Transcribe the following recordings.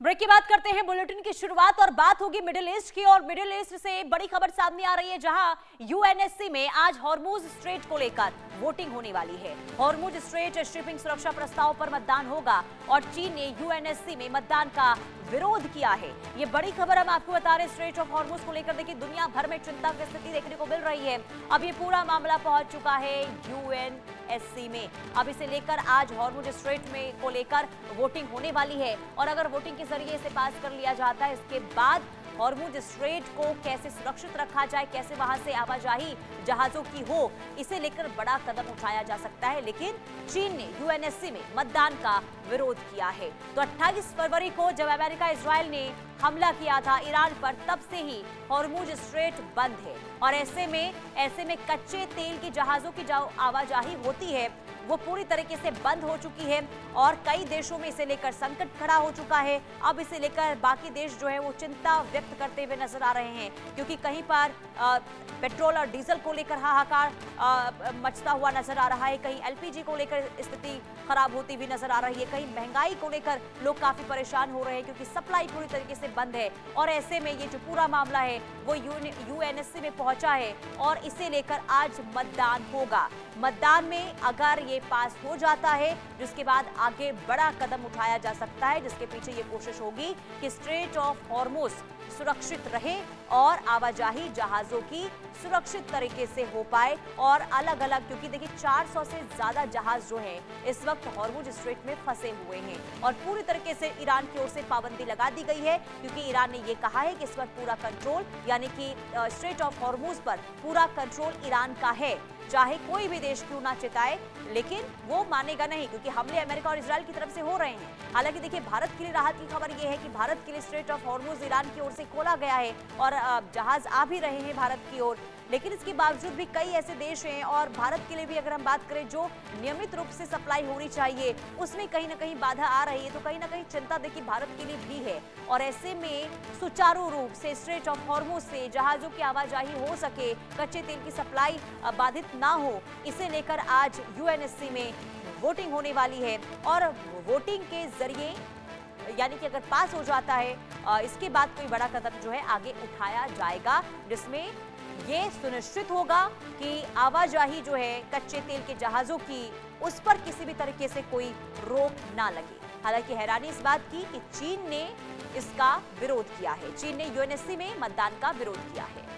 Break की बात करते हैं बुलेटिन की शुरुआत और बात होगी मिडिल ईस्ट की। और मिडिल ईस्ट से बड़ी खबर सामने आ रही है, जहां यूएनएससी में आज हॉर्मुज स्ट्रेट को लेकर वोटिंग होने वाली है। हॉर्मुज स्ट्रेट शिपिंग सुरक्षा प्रस्ताव पर मतदान होगा और चीन ने यूएनएससी में मतदान का विरोध किया है। ये बड़ी खबर हम आपको बता रहे हैं। स्ट्रेट ऑफ हॉर्मुज को लेकर देखिए दुनिया भर में चिंता की स्थिति देखने को मिल रही है। अब ये पूरा मामला पहुंच चुका है यूएनएससी में। अब इसे लेकर आज हॉर्मुज स्ट्रेट में को लेकर वोटिंग होने वाली है और अगर वोटिंग के जरिए इसे पास कर लिया जाता है, इसके बाद हॉर्मुज स्ट्रेट को कैसे सुरक्षित रखा जाए, कैसे वहां से आवाजाही जहाजों की हो, इसे लेकर बड़ा कदम उठाया जा सकता है। लेकिन चीन ने यूएनएससी में मतदान का विरोध किया है। तो 28 फरवरी को जब अमेरिका इजराइल ने हमला किया था ईरान पर, तब से ही हॉर्मुज स्ट्रेट बंद है और ऐसे में कच्चे तेल की जहाजों की जो आवाजाही होती है वो पूरी तरीके से बंद हो चुकी है और कई देशों में इसे लेकर संकट खड़ा हो चुका है। अब इसे लेकर बाकी देश जो है वो चिंता व्यक्त करते हुए नजर आ रहे हैं, क्योंकि कहीं पर पेट्रोल और डीजल को लेकर हाहाकार मचता हुआ नजर आ रहा है, कहीं एलपीजी को लेकर स्थिति खराब होती हुई नजर आ रही है, कहीं महंगाई को लेकर लोग काफी परेशान हो रहे हैं क्योंकि सप्लाई पूरी तरीके से बंद है। और ऐसे में ये जो पूरा मामला है वो यूएनएससी में पहुंचा है और इसे लेकर आज मतदान होगा। मतदान में अगर ये पास हो जाता है, जिसके बाद आगे बड़ा कदम उठाया जा सकता है, जिसके पीछे ये कोशिश होगी कि स्ट्रेट ऑफ हॉर्मुज सुरक्षित रहे और आवाजाही जहाजों की सुरक्षित तरीके से हो पाए। और अलग अलग, क्योंकि देखिए 400 से ज्यादा जहाज जो हैं इस वक्त हॉर्मुज स्ट्रेट में फंसे हुए हैं और पूरी तरीके से ईरान की ओर से पाबंदी लगा दी गई है, क्योंकि ईरान ने ये कहा है कि इस पर पूरा कंट्रोल, यानी कि स्ट्रेट ऑफ हॉर्मुज पर पूरा कंट्रोल ईरान का है, चाहे कोई भी देश क्यों ना चिताए, लेकिन वो मानेगा नहीं, क्योंकि हमले अमेरिका और इजराइल की तरफ से हो रहे हैं। हालांकि देखिए भारत के लिए राहत की खबर ये है कि भारत के लिए स्ट्रेट ऑफ हॉर्मुज ईरान की ओर से खोला गया है और जहाज आ भी रहे हैं भारत की ओर। लेकिन इसके बावजूद भी कई ऐसे देश हैं और भारत के लिए भी अगर हम बात करें जो नियमित रूप से सप्लाई होनी चाहिए उसमें कहीं ना कहीं बाधा आ रही है, तो कहीं ना कहीं चिंता देखिए भारत के लिए भी है। और ऐसे में सुचारू रूप से स्ट्रेट ऑफ हॉर्मुज से जहाजों की आवाजाही हो सके, कच्चे तेल की सप्लाई बाधित ना हो, इसे लेकर आज यूएनएससी में वोटिंग होने वाली है और वोटिंग के जरिए, यानी कि अगर पास हो जाता है, इसके बाद कोई बड़ा कदम जो है आगे उठाया जाएगा, जिसमें ये सुनिश्चित होगा कि आवाजाही जो है कच्चे तेल के जहाजों की, उस पर किसी भी तरीके से कोई रोक ना लगे। हालांकि हैरानी इस बात की कि चीन ने इसका विरोध किया है। चीन ने यूएनएससी में मतदान का विरोध किया है।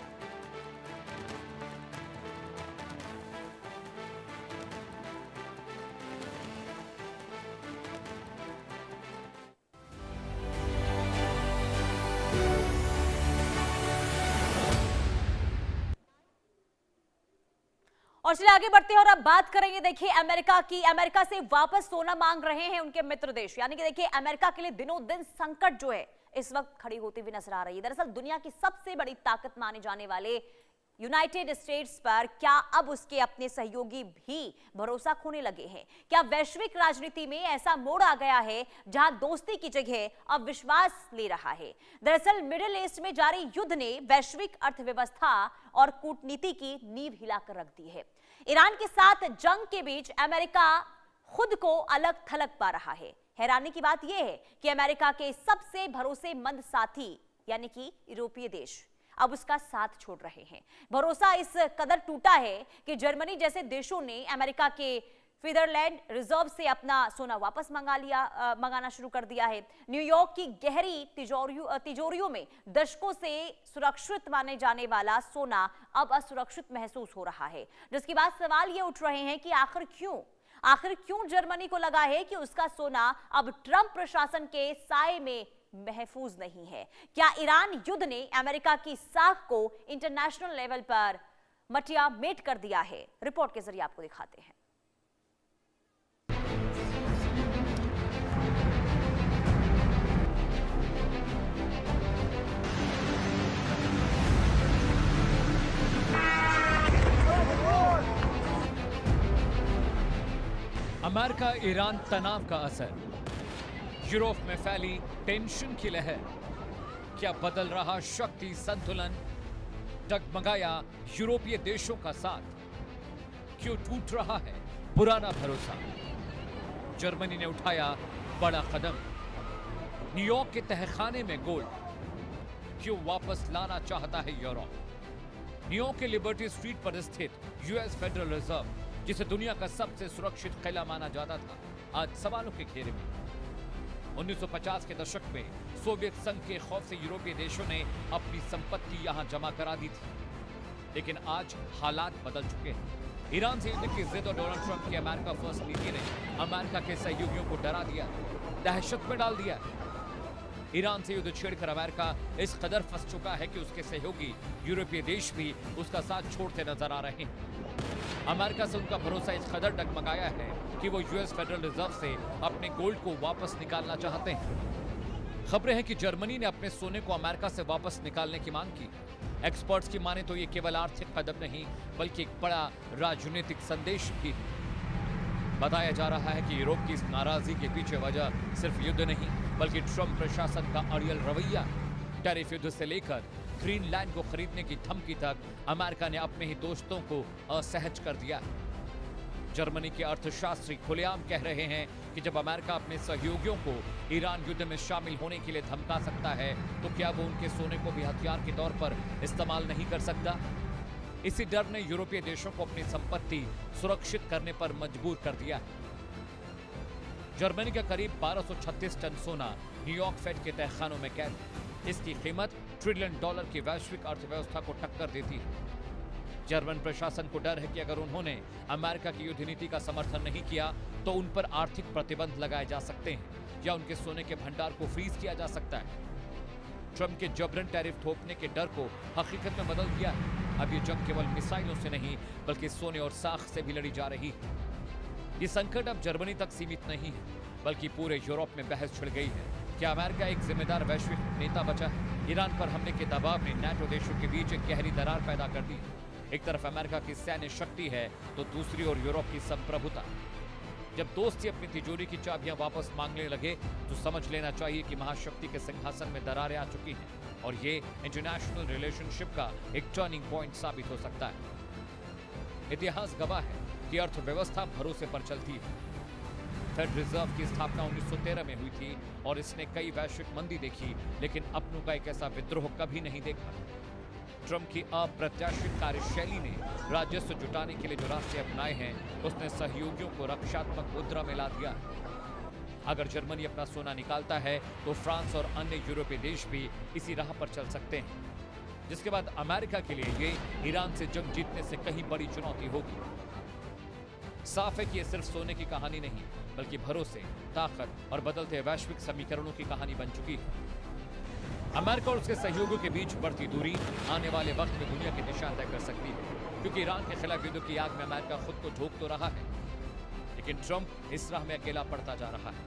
और चलिए आगे बढ़ते हैं और अब बात करेंगे देखिए अमेरिका की। अमेरिका से वापस सोना मांग रहे हैं उनके मित्र देश, यानी कि देखिए अमेरिका के लिए दिनों दिन संकट जो है इस वक्त खड़ी होती हुई नजर आ रही है। दरअसल दुनिया की सबसे बड़ी ताकत माने जाने वाले यूनाइटेड स्टेट्स पर क्या अब उसके अपने सहयोगी भी भरोसा खोने लगे हैं? क्या वैश्विक राजनीति में ऐसा मोड़ आ गया है जहां दोस्ती की जगह अब विश्वास ले रहा है? दरअसल मिडिल ईस्ट में जारी युद्ध ने वैश्विक अर्थव्यवस्था और कूटनीति की नींव हिलाकर रख दी है। ईरान के साथ जंग के बीच अमेरिका खुद को अलग थलग पा रहा है। हैरानी की बात यह है कि अमेरिका के सबसे भरोसेमंद साथी यानी कि यूरोपीय देश अब उसका साथ छोड़ रहे हैं। भरोसा इस कदर टूटा है कि जर्मनी जैसे देशों ने अमेरिका के फेडरलैंड रिजर्व से अपना सोना वापस मंगाना शुरू कर दिया है। न्यूयॉर्क की गहरी तिजोरियों में दशकों से सुरक्षित माने जाने वाला सोना अब असुरक्षित महसूस हो रहा है, जिसके बाद सवाल ये उठ रहे हैं कि आखिर क्यों जर्मनी को लगा है कि उसका सोना अब ट्रंप प्रशासन के साए में महफूज नहीं है? क्या ईरान युद्ध ने अमेरिका की साख को इंटरनेशनल लेवल पर मटिया मेट कर दिया है? रिपोर्ट के जरिए आपको दिखाते हैं। अमेरिका ईरान तनाव का असर, यूरोप में फैली टेंशन की लहर, क्या बदल रहा शक्ति संतुलन, डगमगाया यूरोपीय देशों का साथ, क्यों टूट रहा है पुराना भरोसा? जर्मनी ने उठाया बड़ा कदम, न्यूयॉर्क के तहखाने में गोल्ड क्यों वापस लाना चाहता है यूरोप? न्यूयॉर्क के लिबर्टी स्ट्रीट पर स्थित यूएस फेडरल रिजर्व, जिसे दुनिया का सबसे सुरक्षित किला माना जाता था, आज सवालों के घेरे में। 1950 के दशक में सोवियत संघ के खौफ से यूरोपीय देशों ने अपनी संपत्ति यहां जमा करा दी थी, लेकिन आज हालात बदल चुके हैं। ईरान से युद्ध की जिद और डोनाल्ड ट्रंप की अमेरिका फर्स्ट नीति ने अमेरिका के सहयोगियों को डरा दिया, दहशत में डाल दिया। ईरान से युद्ध छेड़कर अमेरिका इस कदर फंस चुका है कि उसके सहयोगी यूरोपीय देश भी उसका साथ छोड़ते नजर आ रहे हैं। अमेरिका से उनका भरोसा इस कदर डगमगाया है कि वो यूएस फेडरल रिजर्व से अपने गोल्ड को वापस निकालना चाहते हैं। खबरें हैं कि जर्मनी ने अपने सोने को अमेरिका से वापस निकालने की मांग की। एक्सपर्ट्स की माने तो ये केवल आर्थिक कदम नहीं, बल्कि एक बड़ा राजनीतिक संदेश भी है। बताया जा रहा है कि यूरोप की इस नाराजगी के पीछे वजह सिर्फ युद्ध नहीं, बल्कि ट्रंप प्रशासन का अड़ियल रवैया। टैरिफ युद्ध से लेकर ग्रीनलैंड को खरीदने की धमकी तक अमेरिका ने अपने ही दोस्तों को असहज कर दिया। जर्मनी के अर्थशास्त्री खुलेआम कह रहे हैं कि जब अमेरिका अपने सहयोगियों को ईरान युद्ध में शामिल होने के लिए धमका सकता है, तो क्या वो उनके सोने को भी हथियार के तौर पर इस्तेमाल नहीं कर सकता? इसी डर ने यूरोपीय देशों को अपनी संपत्ति सुरक्षित करने पर मजबूर कर दिया। जर्मनी का करीब 1236 टन सोना न्यूयॉर्क फेड के तहखानों में कैद है। इसकी कीमत $1 ट्रिलियन की वैश्विक अर्थव्यवस्था को टक्कर देती है। जर्मन प्रशासन को डर है कि अगर उन्होंने अमेरिका की युद्ध नीति का समर्थन नहीं किया, तो उन पर आर्थिक प्रतिबंध लगाए जा सकते हैं या उनके सोने के भंडार को फ्रीज किया जा सकता है। ट्रंप के जबरन टैरिफ थोपने के डर को हकीकत में बदल दिया है। अब ये जंग केवल मिसाइलों से नहीं, बल्कि सोने और साख से भी लड़ी जा रही है। ये संकट अब जर्मनी तक सीमित नहीं है, बल्कि पूरे यूरोप में बहस छिड़ गई है। क्या अमेरिका एक जिम्मेदार वैश्विक नेता बचा है? ईरान पर हमले के दबाव ने नाटो देशों के बीच एक गहरी दरार पैदा कर दी। एक तरफ अमेरिका की सैन्य शक्ति है, तो दूसरी ओर यूरोप की संप्रभुता। जब दोस्त ही अपनी तिजोरी की चाबियां वापस मांगने लगे, तो समझ लेना चाहिए कि महाशक्ति के सिंहासन में दरारें आ चुकी हैं और ये इंटरनेशनल रिलेशनशिप का एक टर्निंग पॉइंट साबित हो सकता है। इतिहास गवाह है कि अर्थव्यवस्था भरोसे पर चलती है। फेड रिजर्व की स्थापना 1913 में हुई थी और इसने कई वैश्विक मंदी देखी, लेकिन अपनों का एक ऐसा विद्रोह कभी नहीं देखा। ट्रंप की अप्रत्याशित कार्यशैली ने राजस्व जुटाने के लिए जो रास्ते अपनाए हैं, उसने सहयोगियों को रक्षात्मक मुद्रा में ला दिया। अगर जर्मनी अपना सोना निकालता है, तो फ्रांस और अन्य यूरोपीय देश भी इसी राह पर चल सकते हैं, जिसके बाद अमेरिका के लिए ये ईरान से जंग जीतने से कहीं बड़ी चुनौती होगी। साफ है कि यह सिर्फ सोने की कहानी नहीं, बल्कि भरोसे, ताकत और बदलते वैश्विक समीकरणों की कहानी बन चुकी है। अमेरिका और उसके सहयोगियों के बीच बढ़ती दूरी आने वाले वक्त में दुनिया की दिशा तय कर सकती है, क्योंकि ईरान के खिलाफ युद्ध की आग में अमेरिका खुद को झोंक तो रहा है, लेकिन ट्रंप इस राह में अकेला पड़ता जा रहा है।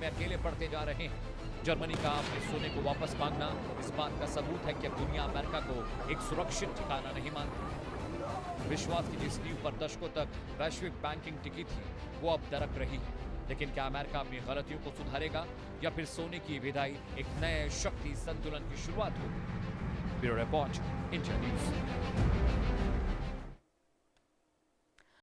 अकेले पड़ते जा रहे हैं। जर्मनी का अपने सोने को वापस मांगना इस बात का सबूत है कि अब दुनिया अमेरिका को एक सुरक्षित ठिकाना नहीं मानती। विश्वास की जिस नींव पर दशकों तक वैश्विक बैंकिंग टिकी थी, वो अब दरक रही है। लेकिन क्या अमेरिका अपनी गलतियों को सुधारेगा या फिर सोने की विदाई एक नए शक्ति संतुलन की शुरुआत होगी? Bureau report, India news.